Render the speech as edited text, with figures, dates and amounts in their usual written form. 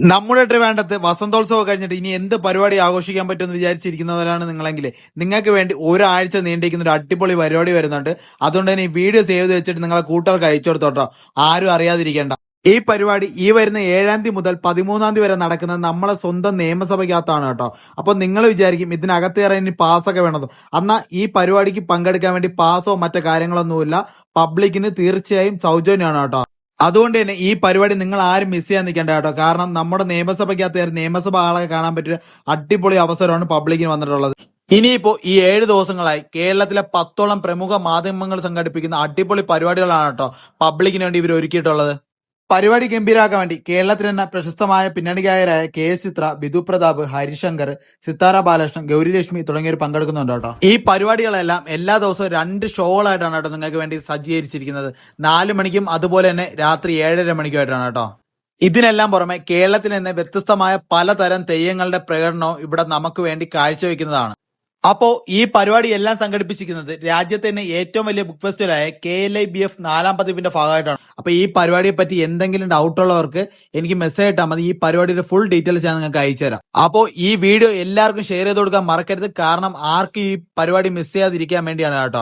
നമ്മുടെ ട്രിവാൻഡ്രത്ത് വസന്തോത്സവം കഴിഞ്ഞിട്ട് ഇനി എന്ത് പരിപാടി ആഘോഷിക്കാൻ പറ്റുമെന്ന് വിചാരിച്ചിരിക്കുന്നവരാണ് നിങ്ങളെങ്കിൽ നിങ്ങൾക്ക് വേണ്ടി ഒരാഴ്ച നീണ്ടിരിക്കുന്ന ഒരു അടിപൊളി പരിപാടി വരുന്നുണ്ട്. അതുകൊണ്ട് തന്നെ ഈ വീഡിയോ സേവ് ചെയ്ത് വെച്ചിട്ട് നിങ്ങളെ കൂട്ടുകാർക്ക് അയച്ചു കൊടുത്തോട്ടോ, ആരും അറിയാതിരിക്കേണ്ട. ഈ പരിപാടി ഈ വരുന്ന 7-ാം തീയതി മുതൽ 13-ാം തീയതി വരെ നടക്കുന്നത് നമ്മളെ സ്വന്തം നിയമസഭയ്ക്കകത്താണ് കേട്ടോ. അപ്പോൾ നിങ്ങൾ വിചാരിക്കും ഇതിനകത്ത് കയറാൻ ഇനി പാസ്സൊക്കെ വേണത്. എന്നാൽ ഈ പരിപാടിക്ക് പങ്കെടുക്കാൻ വേണ്ടി പാസ്സോ മറ്റു കാര്യങ്ങളൊന്നുമില്ല. പബ്ലിക്കിന് തീർച്ചയായും സൗജന്യമാണ് കേട്ടോ. അതുകൊണ്ട് തന്നെ ഈ പരിപാടി നിങ്ങൾ ആരും മിസ് ചെയ്യാൻ നിൽക്കേണ്ട കേട്ടോ. കാരണം നമ്മുടെ നിയമസഭയ്ക്കകത്ത് നിയമസഭ ആളെ കാണാൻ പറ്റിയ അടിപൊളി അവസരമാണ് പബ്ലിക്കിന് വന്നിട്ടുള്ളത്. ഇനിയിപ്പോ ഈ 7 ദിവസങ്ങളായി കേരളത്തിലെ 10ഓളം പ്രമുഖ മാധ്യമങ്ങൾ സംഘടിപ്പിക്കുന്ന അടിപൊളി പരിപാടികളാണ് കേട്ടോ പബ്ലിക്കിന് വേണ്ടി ഇവർ ഒരുക്കിയിട്ടുള്ളത്. പരിപാടി ഗംഭീരാക്കാൻ വേണ്ടി കേരളത്തിൽ തന്നെ പ്രശസ്തമായ പിന്നണി ഗായകരായ കെ എസ് ചിത്ര, ബിദു പ്രതാപ്, ഹരിശങ്കർ, സിത്താര ബാലകൃഷ്ണൻ, ഗൗരി ലക്ഷ്മി തുടങ്ങിയവർ പങ്കെടുക്കുന്നുണ്ട് കേട്ടോ. ഈ പരിപാടികളെല്ലാം എല്ലാ ദിവസവും 2 ഷോകളായിട്ടാണ് കേട്ടോ നിങ്ങൾക്ക് വേണ്ടി സജ്ജീകരിച്ചിരിക്കുന്നത്. 4 മണിക്കും അതുപോലെ തന്നെ രാത്രി 7:30 മണിക്കുമായിട്ടാണ് കേട്ടോ. ഇതിനെല്ലാം പുറമെ കേരളത്തിൽ നിന്ന് വ്യത്യസ്തമായ പലതരം തെയ്യങ്ങളുടെ പ്രകടനവും ഇവിടെ നമുക്ക് വേണ്ടി കാഴ്ചവെക്കുന്നതാണ്. അപ്പോ ഈ പരിപാടി എല്ലാം സംഘടിപ്പിച്ചിരിക്കുന്നത് രാജ്യത്തെ തന്നെ ഏറ്റവും വലിയ ബുക്ക് ഫെസ്റ്റിവലായ KLIBF 4ാം പതിപ്പിന്റെ ഭാഗമായിട്ടാണ്. അപ്പൊ ഈ പരിപാടിയെ പറ്റി എന്തെങ്കിലും ഡൗട്ട് ഉള്ളവർക്ക് എനിക്ക് മെസ്സേജ് ഇട്ടാൽ മതി. ഈ പരിപാടിയുടെ ഫുൾ ഡീറ്റെയിൽസ് ഞാൻ നിങ്ങൾക്ക് അയച്ചു തരാം. അപ്പോൾ ഈ വീഡിയോ എല്ലാവർക്കും ഷെയർ ചെയ്ത് കൊടുക്കാൻ മറക്കരുത്. കാരണം ആർക്കും ഈ പരിപാടി മിസ് ചെയ്യാതിരിക്കാൻ വേണ്ടിയാണ് കേട്ടോ.